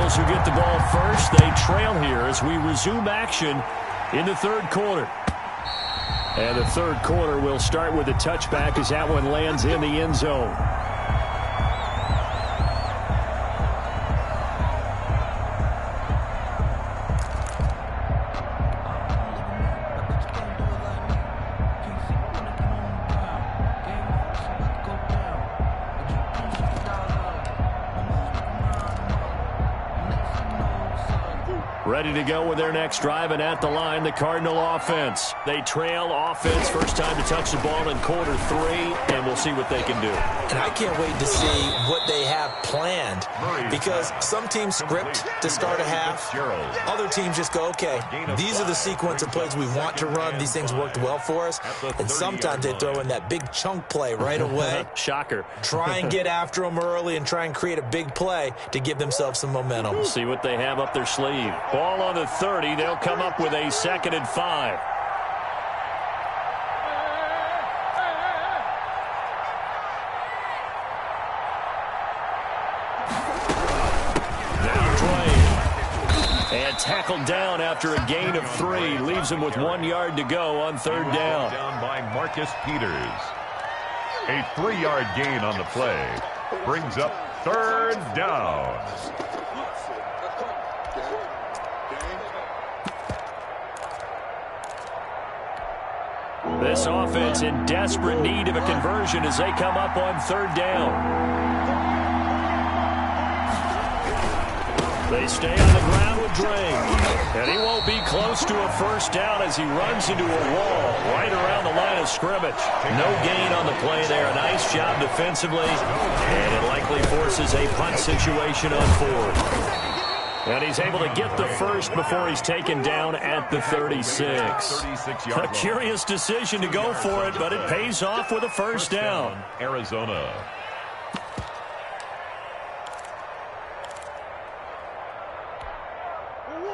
Cardinals who get the ball first. They trail here as we resume action in the third quarter. And the third quarter will start with a touchback as that one lands in the end zone. Ready to go with their next drive, and at the line, the Cardinal offense. They trail offense, first time to touch the ball in quarter 3, and we'll see what they can do. And I can't wait to see what they have planned, because some teams script to start a half. Other teams just go, okay, these are the sequence of plays we want to run. These things worked well for us. And sometimes they throw in that big chunk play right away. Shocker. Try and get after them early and try and create a big play to give themselves some momentum. We'll see what they have up their sleeve. Ball on the 30. They'll come up with a 2nd and 5. Now Dre. And tackled down after a gain of 3. Leaves him with 1 yard to go on third down. Down by Marcus Peters. A 3-yard gain on the play. Brings up third down. This offense in desperate need of a conversion as they come up on third down. They stay on the ground with Dre. And he won't be close to a first down as he runs into a wall right around the line of scrimmage. No gain on the play there. A nice job defensively. And it likely forces a punt situation on 4th. And he's able to get the first before he's taken down at the 36. A curious decision to go for it, but it pays off with a first down. Arizona.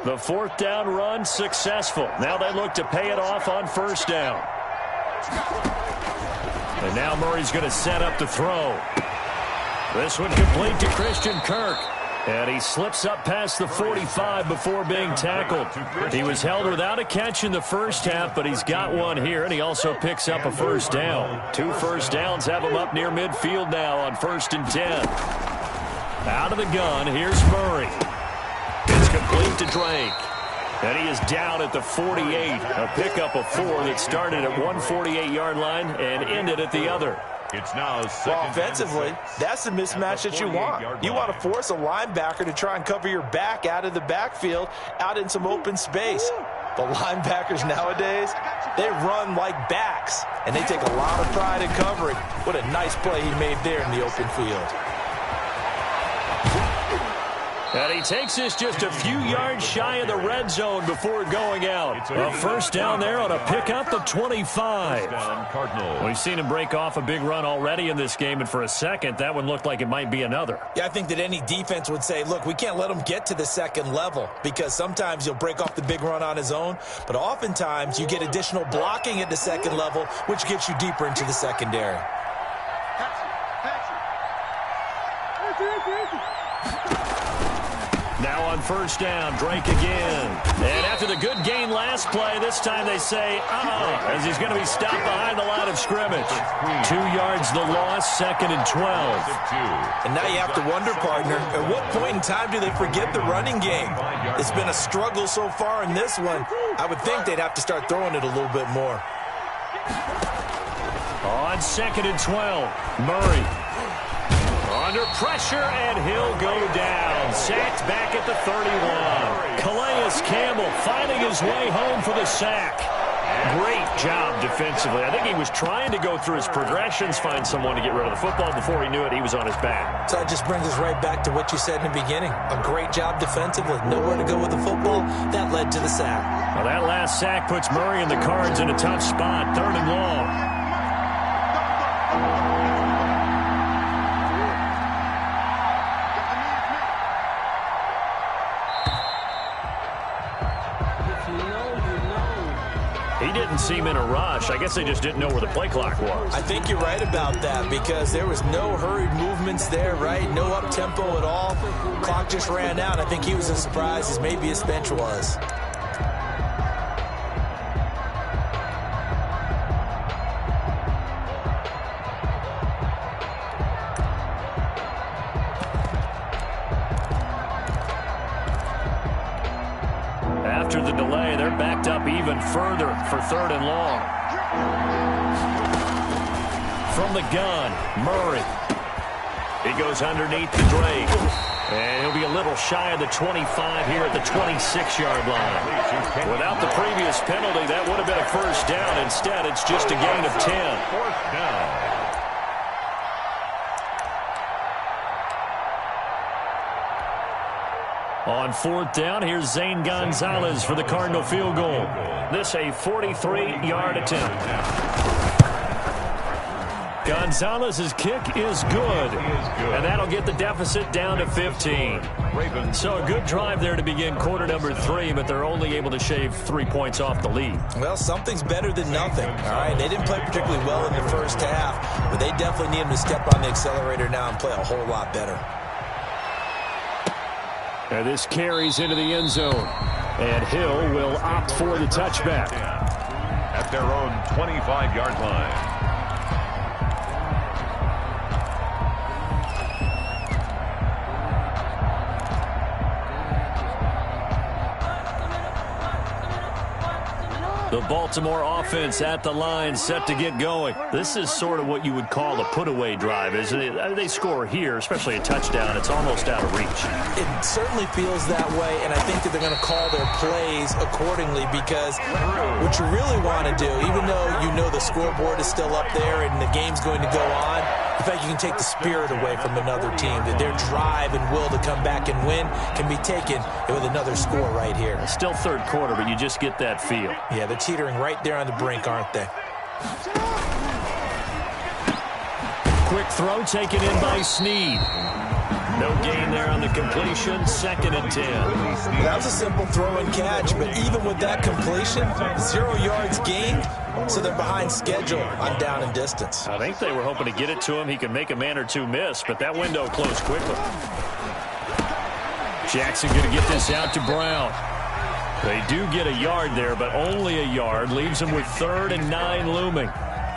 The 4th down run successful. Now they look to pay it off on first down. And now Murray's going to set up the throw. This one complete to Christian Kirk. And he slips up past the 45 before being tackled. He was held without a catch in the first half, but he's got one here, and he also picks up a first down. 2 first downs have him up near midfield now on 1st and 10. Out of the gun, here's Murray. It's complete to Drake. And he is down at the 48. A pickup of 4 that started at 148-yard line and ended at the other. It's now well, offensively, that's the mismatch that you want. You want to force a linebacker to try and cover your back out of the backfield, out in some open space. The linebackers nowadays, they run like backs, and they take a lot of pride in covering. What a nice play he made there in the open field. And he takes this just a few yards shy of the red zone before going out. A first down there on a pickup of 25. We've seen him break off a big run already in this game, and for a second, that one looked like it might be another. Yeah, I think that any defense would say, look, we can't let him get to the second level, because sometimes he'll break off the big run on his own, but oftentimes you get additional blocking at the second level, which gets you deeper into the secondary. Now on first down, Drake again. And after the good gain last play, this time they say, as he's going to be stopped behind the line of scrimmage. 2 yards the loss, 2nd and 12. And now you have to wonder, partner, at what point in time do they forget the running game? It's been a struggle so far in this one. I would think they'd have to start throwing it a little bit more. On 2nd and 12, Murray. Under pressure, and he'll go down. Sacked back at the 31. Calais Campbell finding his way home for the sack. Great job defensively. I think he was trying to go through his progressions, find someone to get rid of the football. Before he knew it, he was on his back. So that just brings us right back to what you said in the beginning. A great job defensively. Nowhere to go with the football. That led to the sack. Well, that last sack puts Murray and the Cards in a tough spot. 3rd and long. He didn't seem in a rush. I guess they just didn't know where the play clock was. I think you're right about that because there was no hurried movements there, right? No up-tempo at all. Clock just ran out. I think he was as surprised as maybe his bench was. After the delay, they're backed up even further for 3rd and long. From the gun, Murray. He goes underneath the Drake. And he'll be a little shy of the 25 here at the 26-yard line. Without the previous penalty, that would have been a first down. Instead, it's just a gain of 10. 4th down. On 4th down, here's Zane Gonzalez for the Cardinal field goal. This a 43-yard attempt. Gonzalez's kick is good. And that'll get the deficit down to 15. So a good drive there to begin quarter number 3, but they're only able to shave 3 points off the lead. Well, something's better than nothing, all right? They didn't play particularly well in the first half, but they definitely need them to step on the accelerator now and play a whole lot better. And this carries into the end zone. And Hill will opt for the touchback. At their own 25-yard line. The Baltimore offense at the line, set to get going. This is sort of what you would call a put-away drive, isn't it? They score here, especially a touchdown. It's almost out of reach. It certainly feels that way, and I think that they're going to call their plays accordingly because what you really want to do, even though you know the scoreboard is still up there and the game's going to go on, in fact, you can take the spirit away from another team, that their drive and will to come back and win can be taken with another score right here. It's still 3rd quarter, but you just get that feel. Yeah, they're teetering right there on the brink, aren't they? Quick throw taken in by Snead. No gain there on the completion. 2nd and 10. That was a simple throw and catch, but even with that completion, 0 yards gained, so they're behind schedule on down and distance. I think they were hoping to get it to him. He could make a man or two miss, but that window closed quickly. Jackson going to get this out to Brown. They do get a yard there, but only a yard. Leaves them with 3rd and 9 looming.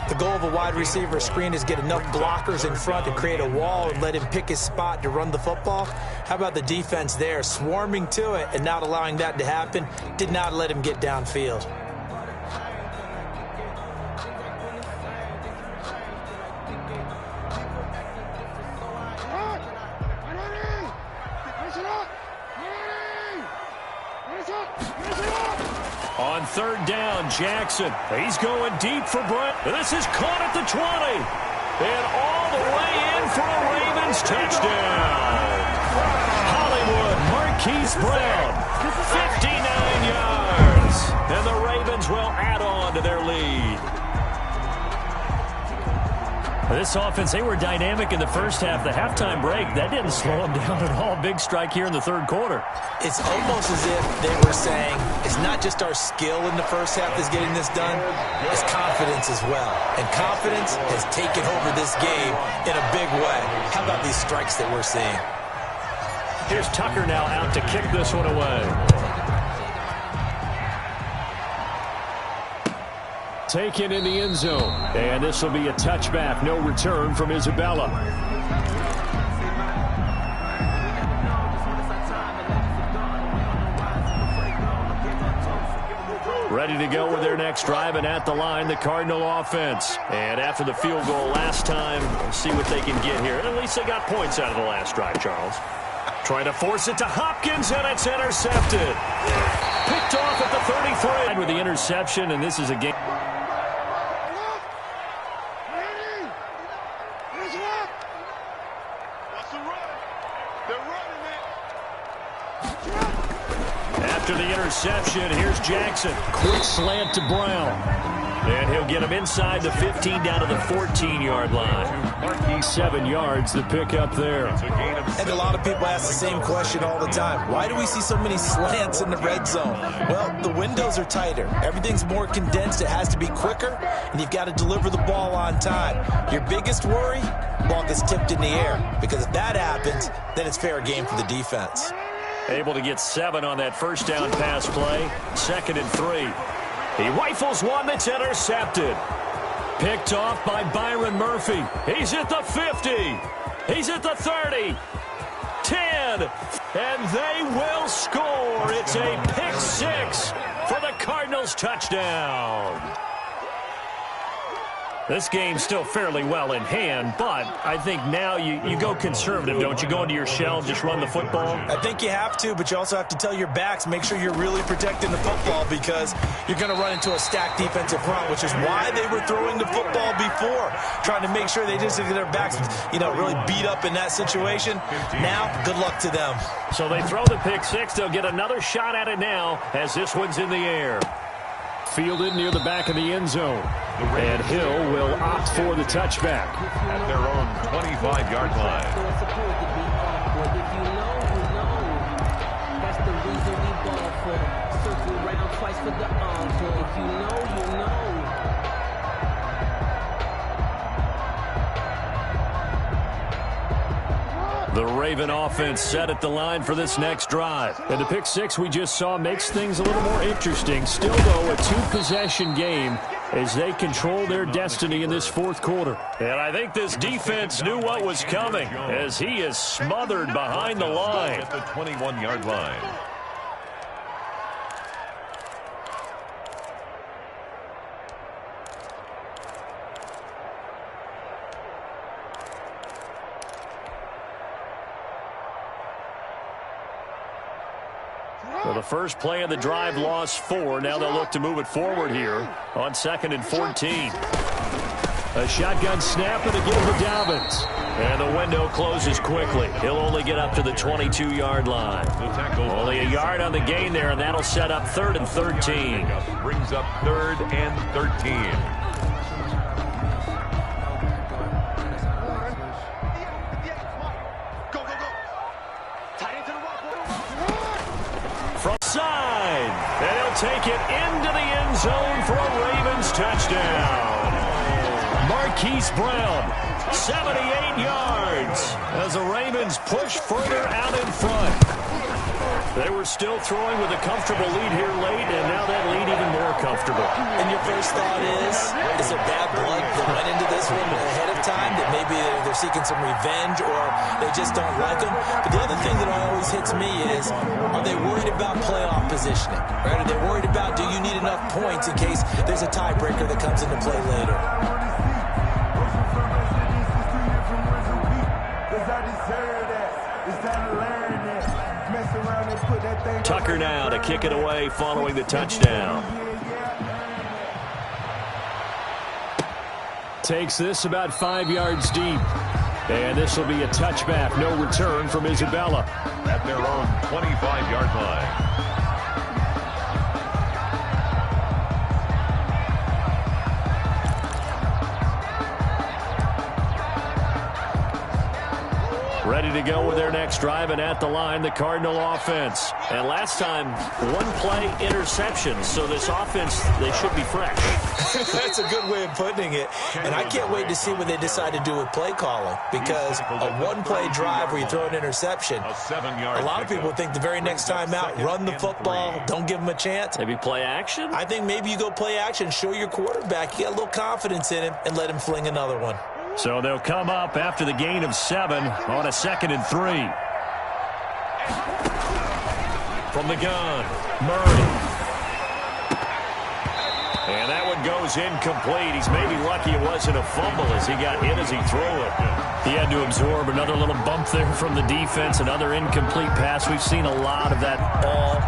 The goal of a wide receiver screen is get enough blockers in front to create a wall and let him pick his spot to run the football. How about the defense there, swarming to it and not allowing that to happen? Did not let him get downfield. On 3rd down, Jackson. He's going deep for Brent. This is caught at the 20. And all the way in for a Ravens touchdown. Hollywood, Marquise Brown, 59 yards. And the Ravens will add on to their lead. This offense, they were dynamic in the first half. The halftime break, that didn't slow them down at all. Big strike here in the 3rd quarter. It's almost as if they were saying, it's not just our skill in the first half that's getting this done, it's confidence as well. And confidence has taken over this game in a big way. How about these strikes that we're seeing? Here's Tucker now out to kick this one away. Taken in the end zone. And this will be a touchback. No return from Isabella. Ready to go with their next drive, and at the line, the Cardinal offense. And after the field goal last time, we'll see what they can get here. At least they got points out of the last drive, Charles. Trying to force it to Hopkins, and it's intercepted. Picked off at the 33. With the interception, and this is a game. After the interception, here's Jackson. Quick slant to Brown. And he'll get him inside the 15 down to the 14-yard line. 7 yards to pick up there. And a lot of people ask the same question all the time. Why do we see so many slants in the red zone? Well, the windows are tighter. Everything's more condensed. It has to be quicker, and you've got to deliver the ball on time. Your biggest worry? Ball gets tipped in the air. Because if that happens, then it's fair game for the defense. Able to get 7 on that first down pass play. 2nd and 3. He rifles one that's intercepted. Picked off by Byron Murphy. He's at the 50. He's at the 30. 10. And they will score. It's a pick 6 for the Cardinals touchdown. This game's still fairly well in hand, but I think now you go conservative, don't you? Go into your shell and just run the football? I think you have to, but you also have to tell your backs, make sure you're really protecting the football because you're going to run into a stacked defensive front, which is why they were throwing the football before, trying to make sure they just get their backs, really beat up in that situation. Now, good luck to them. So they throw the pick 6. They'll get another shot at it now as this one's in the air. Fielded near the back of the end zone. And Hill will opt for the touchback. At their own 25-yard line. If you know, you know. That's the reason we ball for. Circle around twice for the encore. If you know, you know. The Raven offense set at the line for this next drive. And the pick 6 we just saw makes things a little more interesting. Still, though, a 2-possession game as they control their destiny in this fourth quarter. And I think this defense knew what was coming as he is smothered behind the line. At the 21-yard line. So the first play of the drive lost 4. Now they'll look to move it forward here on 2nd and 14. A shotgun snap and a give to Dobbins. And the window closes quickly. He'll only get up to the 22-yard line. Only a yard on the gain there, and that'll set up 3rd and 13. Brings up 3rd and 13. And he'll take it into the end zone for a Ravens touchdown. Marquise Brown, 78 yards as the Ravens push further out in front. They were still throwing with a comfortable lead here late, and now that lead even more comfortable. And your first thought is there bad blood that went into this one ahead of time, that maybe they're seeking some revenge or they just don't like them? But the other thing that always hits me is, are they worried about playoff positioning? Right? Are they worried about, do you need enough points in case there's a tiebreaker that comes into play later? Tucker now to kick it away following the touchdown. Takes this about 5 yards deep. And this will be a touchback. No return from Isabella. At their own 25-yard line. Ready to go with their next drive, and at the line, the Cardinal offense. And last time, 1-play interception, so this offense, they should be fresh. That's a good way of putting it. And I can't wait to see what they decide to do with play calling, because a 1-play drive where you throw an interception, a lot of people think the very next time out, run the football, don't give them a chance. Maybe play action? I think maybe you go play action, show your quarterback you got a little confidence in him, and let him fling another one. So they'll come up after the gain of 7 on a 2nd and 3. From the gun, Murray. And that one goes incomplete. He's maybe lucky it wasn't a fumble as he got hit as he threw it. He had to absorb another little bump there from the defense, another incomplete pass. We've seen a lot of that all